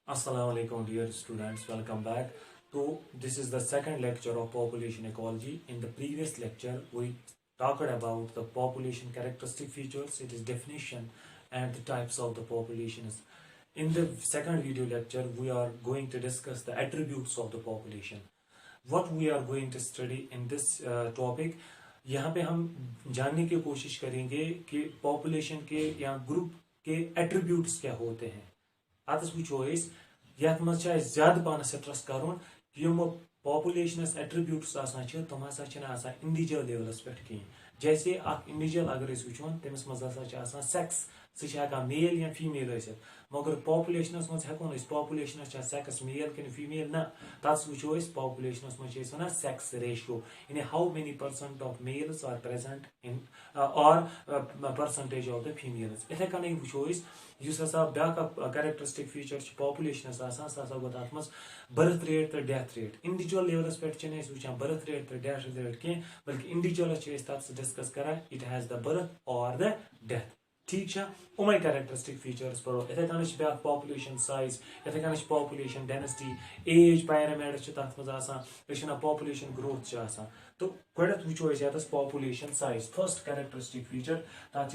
Assalamu alaikum dear students, welcome back. So this is the second lecture of population ecology. In the previous lecture we talked about the population characteristic features, its definition and the types of the populations. In the second video lecture we are going to discuss the attributes of the population. What we are going to study in this topic, यहाँ पे हम जानने की कोशिश करेंगे कि population के या ग्रुप के एट्रीब्यूट्स क्या होते हैं। अतस वो यथ मज ज्यादा पान स्ट्रेस कर पॉपुलेशनस एट्रीब्यूट्स तुम हसा इंडिविजुअल लेवलस पे कहीं जैसे इंडिविजुअल अगर वो तमिस मज सेक्स सह मेल या फीमेल मगर पॉपुलेशनस मज हेको पॉपुलेशनस सेक्स मेल कि फीमेल ना तस वो पॉपुलेशनस मज सेक्स रेशियो यानी how many percent of males are present in और परसेंटेज ऑफ द फीमेल्स इथे कन वो हसा ब्या कैरेक्टरिस्टिक फीचर पॉपुलेशनस सह गो तथ मज बर्थ रेट तो डेथ रेट इंडिविजुअल लेवलस पे वो बर्थ रेट तो डेथ रेट कह बल्कि इंडिविजुअलस तथ डिस्कस कर इट हैज द बर्थ और द डेथ ठीक उमे कैरेक्टरिस्टिक फीचर्स पढ़ो इथे कन ब्या पॉपुलेशन साइज इथे कन पॉपुलेशन डेंसिटी एज पैरामीटर तथ मज पॉपुलेशन ग्रोथ तो गो वो population size first characteristic feature तथ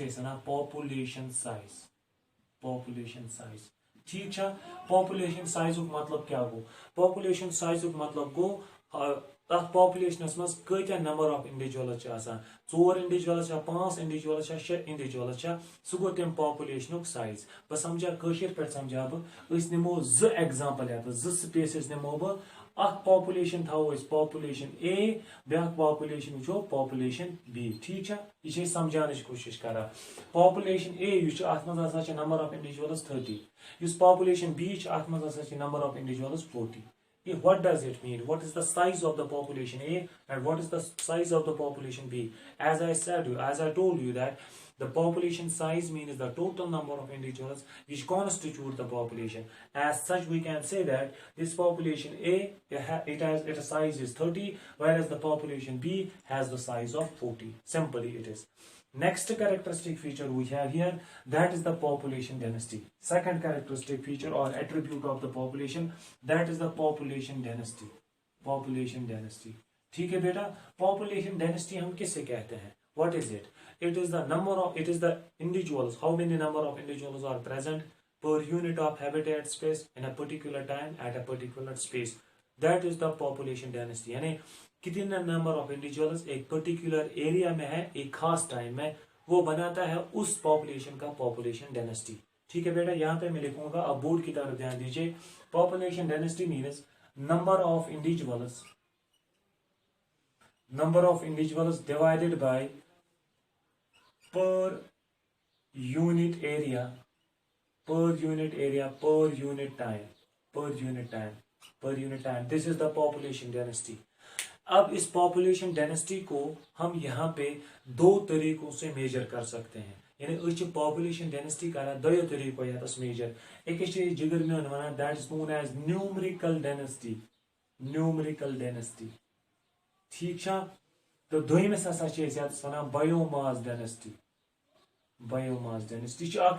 पॉपुलेशन साइज ठीक पॉपुलेशन साइज मतलब क्या गो पॉपुलेशन साइज मतलब गो तथ पॉपुलेशनस मज कत्या number of individuals 4 individuals 5 individuals 6 individuals सह गो तम पॉपुलेशन साइज बह समझा कशर पे समझा बस निमो ज एग्जाम्पल ये ज स्पेसिस निमो बह पॉपुलेशन थो पॉपुलेशन ए ब्या पॉपुलेशन वो पॉपुलेशन बी ठीक यह समझाने कोशिश कर पॉपुलेशन ए अत मज number of individuals 30 population B अत मज number of individuals 40 What does it mean? What is the size of the population A and what is the size of the population B? As I told you that the population size means the total number of individuals which constitute the population. As such, we can say that this population A, its size is 30, whereas the population B has the size of 40. Simply it is. Next characteristic feature we have here, that is the population density. Second characteristic feature or attribute of the population, that is the population density. Population density. ठीक है बेटा, population density हम किससे कहते हैं? What is it? It is the individuals. How many number of individuals are present per unit of habitat space in a particular time at a particular space. That is the population density. यानी कितना number of individuals एक particular area में है एक खास time में वो बनाता है उस पॉपुलेशन का पॉपुलेशन डेंसिटी। ठीक है बेटा, यहाँ पे मैं लिखूंगा, अब बोर्ड की तरफ ध्यान दीजिए। Population density means number of individuals divided by per unit area पर unit time this is the population density. अब इस पॉपुलेशन डेंसिटी को हम यहाँ पे दो तरीकों से मेजर कर सकते हैं, यानी पॉपुलेशन डेंसिटी कर दो तरीकों यस मेजर। एक जिगर में one that is known as numerical density ठीक तो दोयमिस हसा one biomass density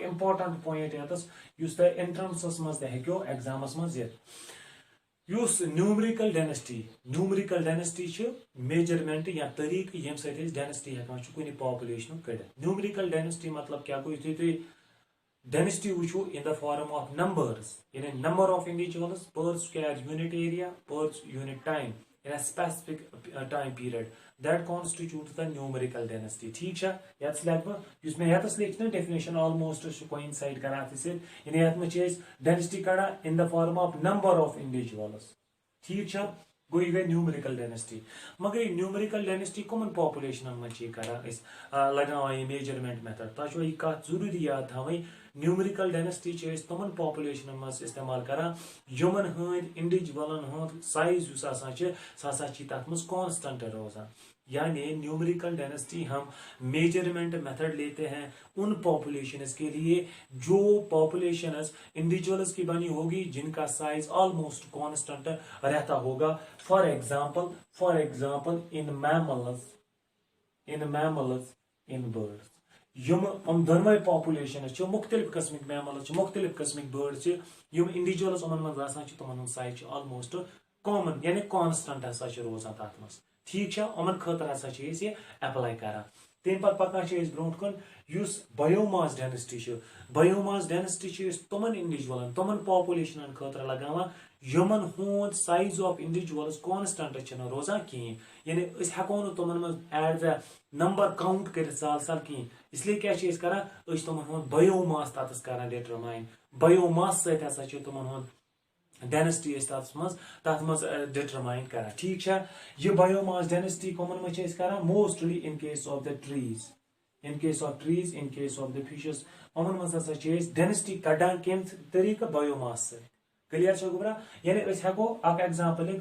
important point यस एंट्रेंस मज हेको एग्जामस मज न्यूमरिकल डेंसिटी मेजरमेंट या तरीक यम डेंसिटी हेकान कुछ पॉपुलेशन कड़। न्यूमरिकल डेंसिटी मतलब क्या गो यु तुम डेंसिटी वो in the form of numbers, यानी नंबर ऑफ इंडिविजुअल्स पर स्क्वायर यूनिट एरिया पर unit time in a specific time period that constitutes the numerical density। ठीक है, यस लिख मैं यस लिख डेफिनेशन ऑलमोस्ट कोइंसाइड कर यानी यत में डेंसिटी कड़ा in the form of number of individuals. ठीक है, गो यह गई न्यूमरिकल डेंसिटी। मगर न्यूमरिकल डेंसिटी कमन पॉपुलेशन मज कर लगा मेजरमेंट मेथड तह यह कत जरूरी याद थी। न्यूमरिकल डेंसिटी तमन पॉपुलेशन मज इस्तेमाल कर यमन हंद इंडिविजुअलन हंद साइज सह तथ मज कांस्टेंट रोजान। यानी न्यूमरिकल डेंसिटी हम मेजरमेंट मेथड लेते हैं उन पॉपुलेशंस के लिए जो पॉपुलेशंस इंडिविजुअल्स की बनी होगी जिनका साइज ऑलमोस्ट कांस्टेंट रहता होगा। For example in mammals in birds दोनवे पॉपुलेशन मुख्तलिफ किस्म मैमल्स मुख्तलिफ किस्म बर्ड्स इंडिविजुअल्स तुम साइज ऑलमोस्ट कॉमन यानी कॉन्स्टेंट हसा रोजान तथ मज ठीक उमन खतर हसा अप्लाई करान तम पे पकान ब्रो कन बायोमास डेंसिटी बायोमास डेंसिटी तुमन इंडिविजुअलन तुमन पॉपुलेशन खतर लगान यमन हूंद साइज ऑफ इंडिविजुअल्स कॉन्स्टेंट रोजान कहें यानी हेको तुमन मज एट द नंबर काउंट कर साल साल कहें इसलिए क्या करान तुमन बायोमास तथस करान डिटरमाइन बायोमास सत तुमन डेंसिटी तथ मज डिटरमाइन करान ठीक यह बायोमास डेंसिटी कमन मज करान mostly in case of the trees in case of trees in case of the fishes उमन मज डेंसिटी कड़ान कम तरीका बायोमास से क्लियर गुबरा यानी हेको एग्जाम्पल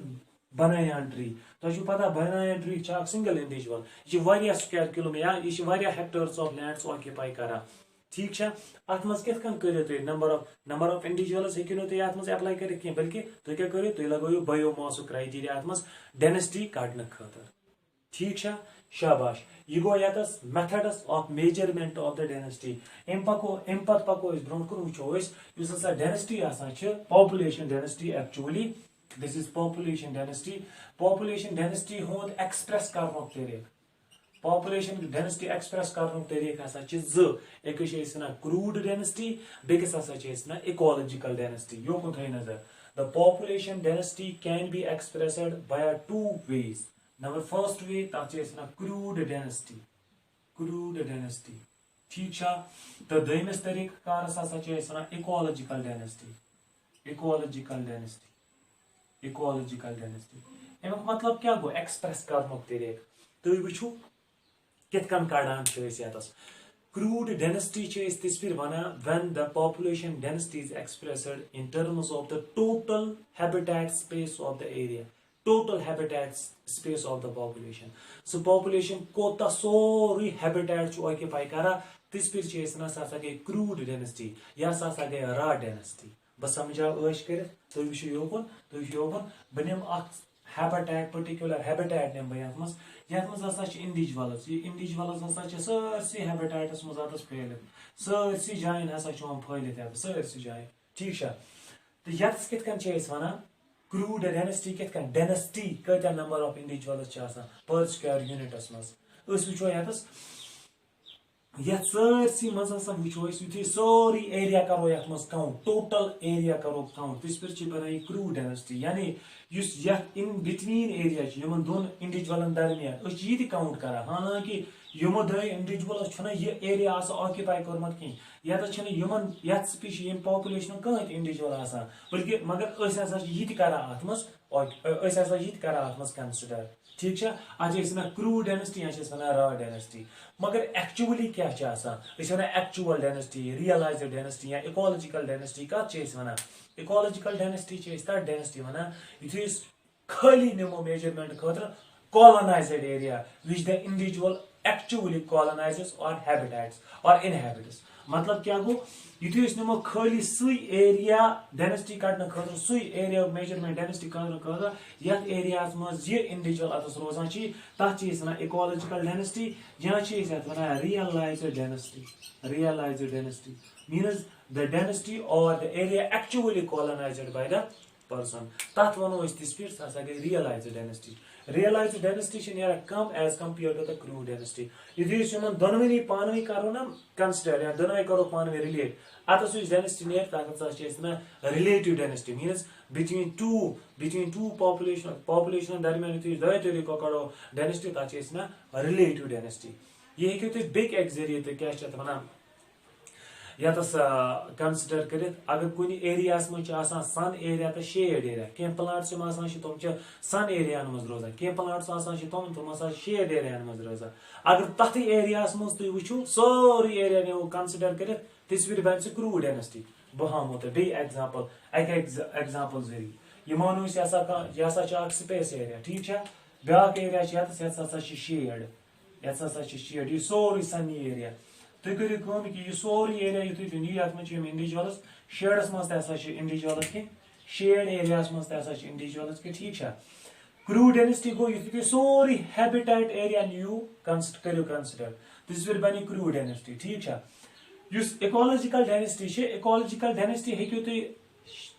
बनायान ट्री तुम पता बनायान ट्री सिंगल इंडिविजुअल यह स्क्वायर किलोमीटर यह हेक्टर्स ऑफ लैंड्स ऑक्यूपाई करान ठीक अत मज कर नंबर ऑफ इंडिविजुअल्स हेकिनो तुम अत मज अप्लाई कर बल्कि तुम क्या करो तुम लगो बायोमास क्राइटेरिया अत मज डेंसिटी कड़ने खतर ठीक शाबाश यह गो यतस methods of measurement of the density अम पको ब्रो वो density population density actually this is population density हूंद एक्सप्रेस करनुक तरीक पॉपुलेशन डेंसिटी एक्सप्रेस करनुक तरीक हसा एक क्रूड डेंसिटी बेकिस हसा इकोलॉजिकल डेंसिटी योकुन थी नजर the population density can be expressed by two ways number first way तथ क्रूड डेंसिटी ठीक तो दमिस तरीक कारस हसा इकोलॉजिकल डेंसिटी अमुक मतलब क्या गो एक्सप्रेस करनुक तरीक तुम वो कितन कड़ान क्रूड डेंसिटी तिस फिर one when the population density is expressed in terms of the total habitat space of the area total habitat space of the population so population kota sori habitat occupy kara tis pir सा गई crude density या सा गई raw density बस समझा ऐश कर तुम योकन बनिम habitat particular habitat निम बयान मस यत मस हसा इंडिविजुअल्स ये इंडिविजुअल्स हसा सरसी habitatस मस आतस फैलित सरसी जायन हसा फैलित सरसी जायन ठीक तो यत कितकन वनान क्रूड डेंसिटी कितकन डेंसिटी कत नंबर ऑफ इंडिविजुअल्स पर स्क्वायर यूनिटस मज वो ये सरसी मज वो सोरी एरिया करो ये मज काउंट टोटल एरिया करो काउंट तिस पे बनाई क्रूड डेंसिटी यानी इन बिटवीन एरिया दोन इंडिविजुअलन दरमियान ये काउंट करा हालांकि यमो दो इंडिविजुअल्स यह एरिया ऑक्यूपाई कर्मुत कहें ये स्पीशी पॉपुलेशन कह इंडिविजुअल बल्कि मगर ये करा अत मज कंसिडर ठीक क्रूड डेंसिटी या रॉ डेंसिटी मगर एक्चुअली क्या एक्चुअल डेंसिटी रियलाइज्ड डेंसिटी या इकोलॉजिकल डेंसिटी कत वन इकोलॉजिकल डेंसिटी तथ डेंसिटी वन यु खाली निमो मेजरमेंट खतर colonised area which the individual actually colonizes or habitats or inhabits मतलब क्या गो यु निमो खाली सही एरिया डेंसिटी कड़ने खतर सही एरिया मेजरमेंट डेंसिटी कड़ने खतर यथ एरिया मज ये इंडिविजुअल अतस रोजान तथ वन इकोलॉजिकल डेंसिटी या वन realized density means the density और the area actually colonized by the person तथ वनो तिस पे सा गई रियलाइज्ड डेंसिटी रियलाइज्ड डेंसिटी कम as compare to the crude density यदि दोनवनी पानी करो ना कंसिडर या दोनों करो पानी रिलेट अतस डेंसिटी नेर तक relative density means between two population दरमियान दो तरीको करो डेंसिटी तक रिलेटिव डेंसिटी ये हेकु तुम बेक एक जरिए तो क्या वन यतस कंसिडर कर अगर कुछ एरिया मज सन एरिया तो शेड एरिया कह प्लांट्स तुम सन एरिया मज रोजान कह प्लांट्स तुम शेड एरिया मज रोजान अगर तथ एरिया मज तुम वो सोरी एरिया नो कंसिडर कर तिस फिर बन क्रूड डेंसिटी बह हामो तो बे एग्जाम्पल जरिए यह मानो यह स्पेस एरिया ठीक ब्या एरिया शेड शेड यह सोरी सनी एरिया तुम करो कि यह सोरी एरिया यु तुम नी मज इंडिविजुअल्स शेडस मज इंडिविजुअल्स कह शेड एरिया मज इंडिविजुअल्स कह ठीक क्रूड डेंसिटी गो यु तुम सोरी हैबिटेट एरिया नीयू करो कंसिडर तिस फिर बनी क्रू डायनेस्टी ठीक है युस इकोलॉजिकल डायनेस्टी हेकियो तुई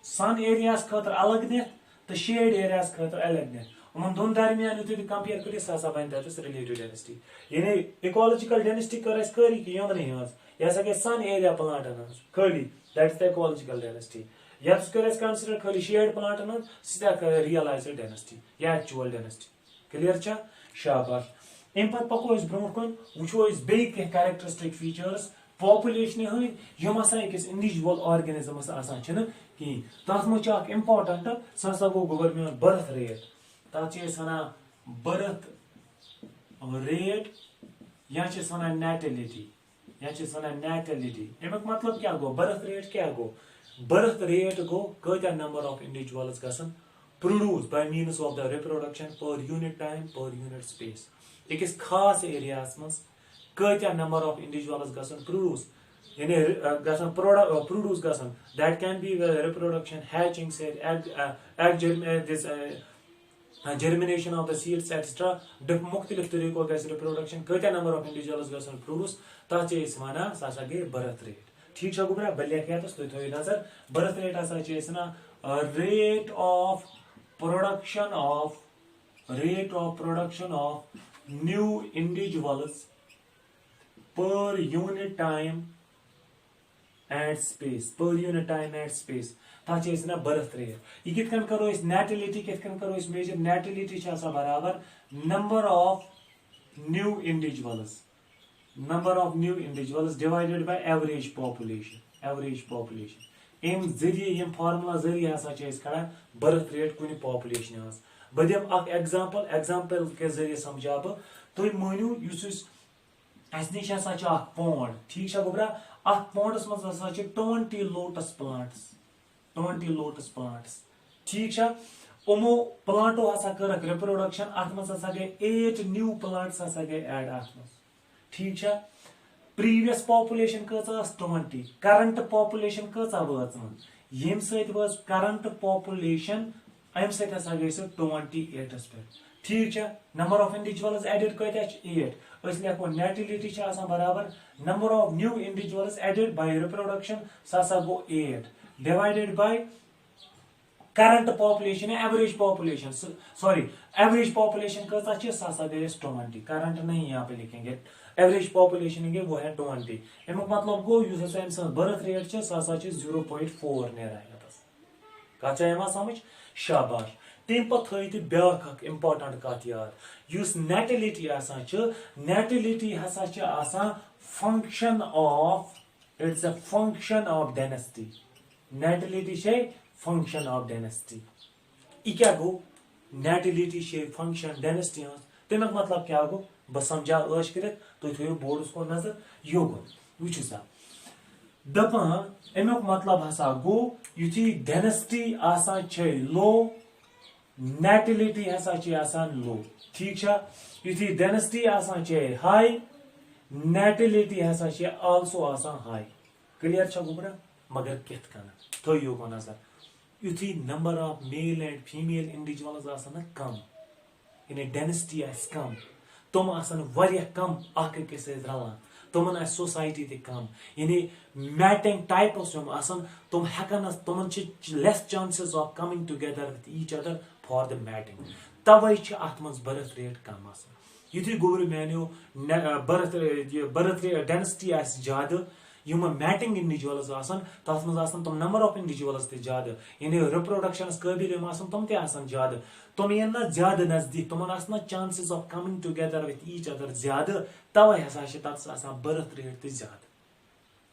सन एरियास खतर अलग दित तो शेड एरियास खतर अलग दित उमन दोन दरमियान तुई कंपेयर करियो सा बन तस रिलेटिव डायनेस्टी यानी इकोलॉजिकल डायनेस्टी कर अस करी कि यमन हज यह हसा गई सन एरिया प्लांटन हज खाली that is the ecological dynasty yes कर अस कंसीडर खाली शेड प्लांटन हज सीधा कर रियलाइज्ड डायनेस्टी या एक्चुअल डायनेस्टी क्लियर छ शाबाश इन पत पको इस ब्रोट कन वुचो इस बे कैरेक्टरिस्टिक फीचर्स पॉपुलेशन हंद यम हसा अकिस इंडिविजुअल ऑर्गेनिजमस आसान छन कि तथ मज इंपॉर्टेंट सह गो गवर्नमेंट बर्थ रेट तथ वन बर्थ रेट या वन नैटिलिटी अमुक मतलब क्या गो बर्थ रेट क्या गो बर्थ रेट गो कत नंबर ऑफ इंडिविजुअल्स गसन produce by means of the reproduction per unit time per unit space अकिस खास एरियास मज कत नंबर ऑफ इंडिविजुअल्स गसन प्रोड्यूस यानी गसन प्रोड्यूस गसन that can be reproduction hatching से germination of the seeds etc मुख्तलिफ तरीको गस रिप्रोडक्शन कत नंबर ऑफ इंडिविजुअल्स गसन प्रोड्यूस तथ वन सह गई बर्थ रेट ठीक है गुब्रा बह लिख तुम थो नजर बर्थ रेट हसा rate of production of new individuals per unit time and space ताकि ना बर्थ रेट यह कित करो नैटिलिटी कित करो मेजर नैटिलिटी बराबर number of new individuals divided by average population in जरिए फार्मूला जरिए हसा कड़ा बर्थ रेट कुछ पॉपुलेशन बह दिम एग्जांपल के जरिए समझा बह तुम मानियो अस निश पौंड ठीक है गुब्रा अत पौंडस मज 20 लोटस प्लांट्स ठीक है उमो प्लांटो हसा कर रिप्रोडक्शन अत मज गई 8 न्यू प्लांट्स हसा गई ऐड अत ठीक है प्रीवियस पॉपुलेशन कस 20 करंट पॉपुलेशन कस यम सत करंट पॉपुलेशन अम सत गई 28 पे ठीक है नंबर ऑफ इंडिविजुअल्स एडेड कत 8 लिखो नैटिलिटी बराबर number of new individuals added by reproduction सह गो 8 divided by current population average population average population कता सह गई 20 करंट नहीं यहाँ पे लिखेंगे एवरेज पॉपुलेशन गई वो है 20 अमुक मतलब गो बर्थ रेट सह 0.4 नेरान कत समझ शाबाश तम पे ब्या इंपॉर्टेंट कत याद उस नैटिलिटी नैटिलिटी हसा function of it's a function of density natality function of density यह क्या गो नैटिलिटी फंक्शन डायनेस्टी तमिक मतलब क्या गो बह समझा ऐश कर थो बोर्डस को नजर योगुन वुचु सा दपान अमुक मतलब हसा गो युथी डायनेस्टी लो नैटिलिटी हसा लो ठीक है युथी डायनेस्टी हाई नैटिलिटी हसा आल्सो हाई क्लियर छ गुब्रा मगर कित कन थो योगो नजर युथी number of male and female individuals कम यानी डायनेस्टी कम तुम कम अकिस रलान तुमन सोसाइटी ते कम यानी मैटिंग टाइप्स तुम हेकन तुमन less chances of coming together with each other for the mating तवे अत मज बर्थ रेट कम युथी गोबर मानो बर्थ रेट डेंसिटी ज्यादा यम मैटिंग इंडिविजुअल्स तथ मज तुम नंबर ऑफ इंडिविजुअल्स ज्यादा यानी रिप्रोडक्शन काबिल तुम ज्यादा तुम ये ना ज्यादा नजदीक तुमन chances of coming together with each other ज्यादा तवे हसा बर्थ रेट ज्यादा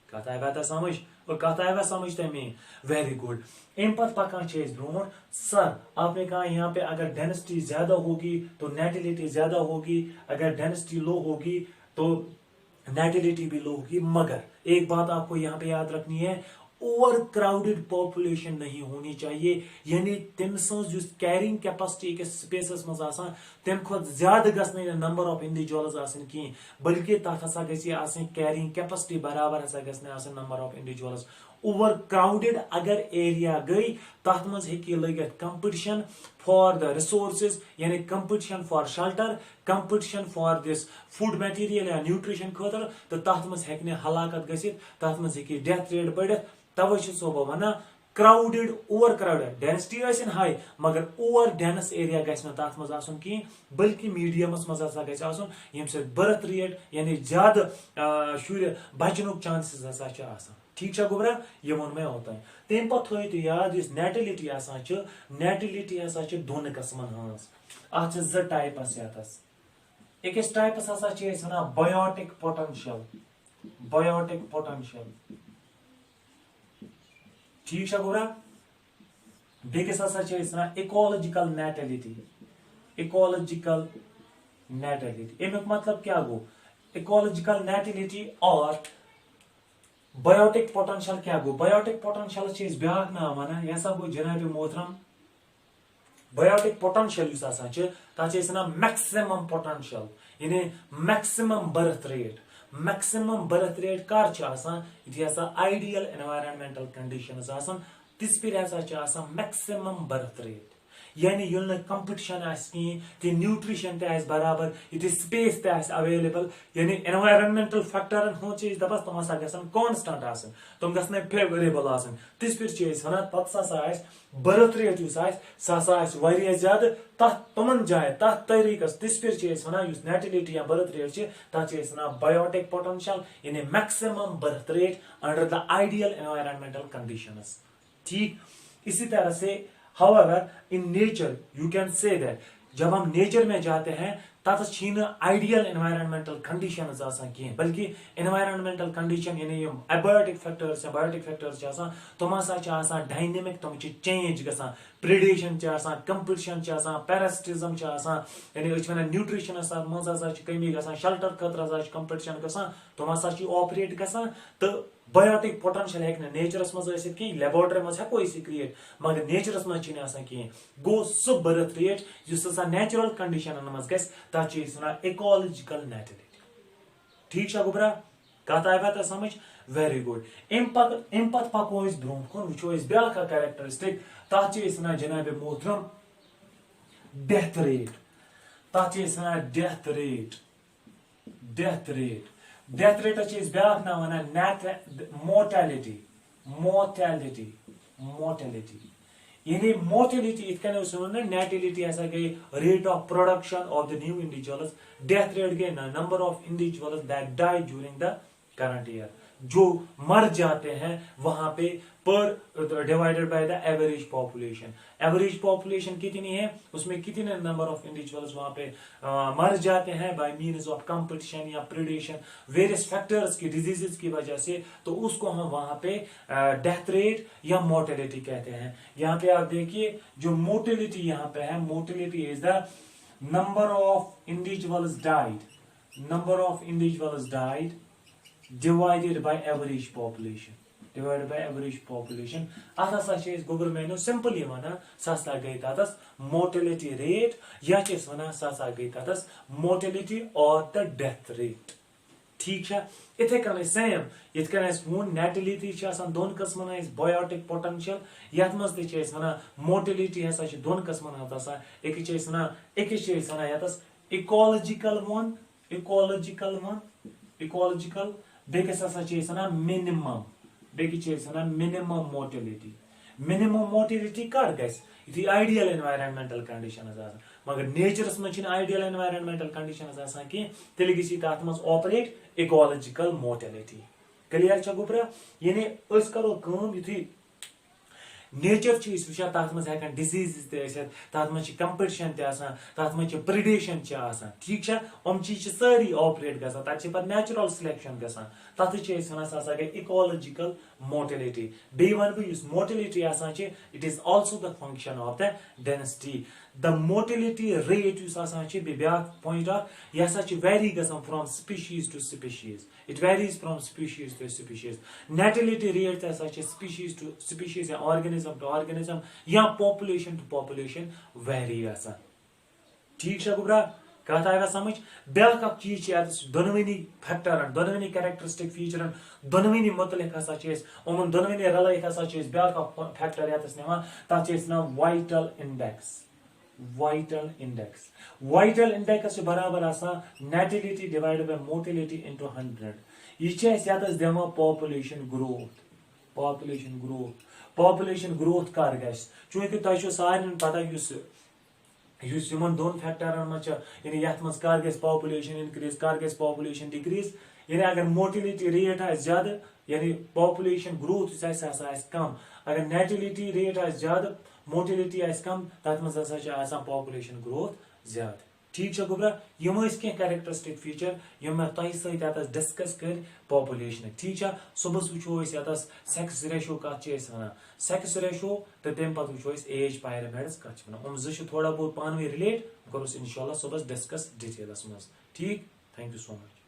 कत आया समझ और कत आया समझ तमें वेरी गुड इन पत पकान ब्रोट सर आपने कहा यहाँ पे अगर डेंसिटी ज्यादा होगी तो नैटिलिटी ज्यादा होगी अगर डेंसिटी लो होगी तो नैटिलिटी भी लो होगी मगर एक बात आपको यहाँ पे याद रखनी है ओवर क्राउडेड पॉपुलेशन नहीं होनी चाहिए यानी तम कैरिंग कैपेसिटी के स्पेसस मज तम खुद ज्यादा गई नंबर ऑफ इंडिविजुअल्स कहीं बल्कि तथ हसा कैरिंग कैपेसिटी बराबर हसा number of individuals over crowded अगर एरिया गई तथ मज हेकि लगित कंपटीशन फॉर द रिसोर्सेज यानी competition for shelter competition for this food material या न्यूट्रिशन खतर तो तथ मज हेकने हलाकत गसित तथ मज हेकि डेथ रेट बढ़ित तवे सो बह वना क्राउडेड ओवर क्राउडेड डेंसिटी आसिन हाई मगर ओवर डेंस एरिया गस न तथ मज आसुन की बल्कि मीडियमस मज हसा गस आसुन यम से बर्थ रेट यानी ज्यादा शुर बचनुक चांसेस हसा छ आसान ठीक है गुबरा ये वो मैं होता है तम पे थो याद इस नेटिलिटी नेटिलिटी हसा दोन कस्मन हज अत ज टाइपस यस अकिस टाइपस हसा वन बायोटिक पोटेंशियल ठीक है गुबरा बेकिस हसा वन इकोलॉजिकल नेटिलिटी अमुक मतलब क्या गो इकोलॉजिकल नेटिलिटी और बायोटिक पोटेंशियल क्या गो बायोटिक पोटेंशियल ब्या नाम वन यह हसा गो जनाब मोहतरम बायोटिक पोटेंशियल तथ मैक्सिमम पोटेंशियल यानी मैक्सिमम बर्थ रेट कर यह आइडियल एनवायरमेंटल कंडीशन तिस पे मैक्सिमम बर्थ रेट यानी ये कंपटीशन कहीं न्यूट्रिशन बराबर ये स्पेस अवेलेबल यानी एनवायरमेंटल फैक्टर दपस तम हसा गन कांस्टेंट तम गन फेवरेबल तिस पे वन पे बर्थ रेट ज्यादा तमन जाए तथ तरीकस तिस पे वन नेटिलिटी या बर्थ रेट तथ बायोटिक पोटेंशियल यानी maximum birth rate under the ideal environmental conditions ठीक इसी तरह से However, in nature, you can say that जब हम नेचर में जाते हैं तब आइडियल एनवायरमेंटल कंडीशन बल्कि एनवायरमेंटल कंडीशन यानी एबायोटिक फैक्टर्स तुम हसा डायनेमिक तुम चेंज गसान प्रिडेशन कंपटीशन पैरासिटिज्म यानी वन न्यूट्रिशन मज कमी गसान शेल्टर खतर कंपटीशन गसान तुम हसा ऑपरेट गसान तो बायोटिक पोटेंशियल हेक नेचरस मज कहीं लेबोरेटरी मज हेको क्रिएट मगर नेचरस मज कहीं गो सह बर्थ रेट नेचुरल कंडीशन मज ग इकोलॉजिकल नेटिलिटी ठीक है गुबरा कत आया तो समझ वेरी गुड अम पे पको ब्रो वो ब्या कैरेक्टरिस्टिक तथ वन जनाब मोहतरम डेथ रेट तथ वन डेथ रेट ब्या ना वन मोर्टेलिटी यानी मोर्टेलिटी इत नेटिलिटी हसा गई rate of production of the new individuals death rate गई number of individuals that die during the current year जो मर जाते हैं वहां पे पर divided by the average population कितनी है उसमें कितने नंबर ऑफ इंडिविजुअल्स वहां पे मर जाते हैं बाय मीन्स ऑफ कंपटीशन या प्रिडेशन वेरियस फैक्टर्स की डिजीजेस की वजह से तो उसको हम वहां पे डेथ रेट या मोर्टेलिटी कहते हैं। यहाँ पे आप देखिए जो मोर्टेलिटी यहाँ पे है mortality is the number of individuals died divided by average population अत हसा गोबर मैनो सिंपली वन सह गई तथस मोर्टेलिटी रेट या वन सह गई तथस मोर्टेलिटी और द डेथ रेट ठीक है इथे कन सेम वो नेटिलिटी दोन कस्मन बायोटिक पोटेंशियल ये मज वन मोर्टेलिटी हसा दोन कस्मन एक इकोलॉजिकल बेकिस हसा मिनिमम मोर्टेलिटी कर गई आइडियल एनवायरमेंटल कंडीशन मगर नेचरस मज आइडियल एनवायरमेंटल कंडीशन कह तेल गई तथ मज ऑपरेट इकोलॉजिकल मोर्टेलिटी क्लियर गुबरा यानी करो युथी नेचर वुचान तथ मज डिजीज तथ मज कंपटीशन तथ मज प्रिडेशन ठीक है हम चीज सारी ऑपरेट गसान तक पे नेचुरल सिलेक्शन गसान तथ वन सह गई इकोलॉजिकल मोर्टेलिटी बे वन बह mortality it is also the function of the density the mortality rate ब्या पॉइंट यह वेरी गसान from species to species it varies from species to species natality rate species to species या organism to organism या population to population vary गसान ठीक है गुबरा कत आया समझ ब्याक चीज दोनवनी फैक्टरन दोनवनी कैरेक्टरिस्टिक फीचरन दोनवनी मुतलिक हसा उमन दोनवनी रलैत हसा ब्याक फैक्टर यतस निवान तथ नाम वाइटल इंडेक्स वाइटल इंडेक्स बराबर नेटिलिटी डिवाइडेड बाय मोटिलिटी इनटू 100 यह दिवान पॉपुलेशन ग्रोथ कर चूंकि तुम सारे पता दोन फैक्टरन मज यानी ये मज कर पॉपुलेशन इनक्रीज कर पॉपुलेशन डिक्रीज यानी अगर मोटिलिटी रेट आ ज्यादा यानी पॉपुलेशन ग्रोथ कम अगर नेटिलिटी रेट आ ज्यादा मोटिलिटी कम तथ मज पॉपुलेशन ग्रोथ ज्यादा ठीक है गुब्रा यम कैरेक्टरिस्टिक फीचर यम मैं तुम सत डिस्कस कर पॉपुलेशन ठीक है सुबह वो सेक्स रेशो कत वन सेक्स रेशो तो तम पे वो एज पायरामिड्स कत वन जो थोड़ा बहुत पान रिलेट करोस इंशाल्लाह सुबह डिस्कस डिटेलस मज ठीक थैंक यू सो मच।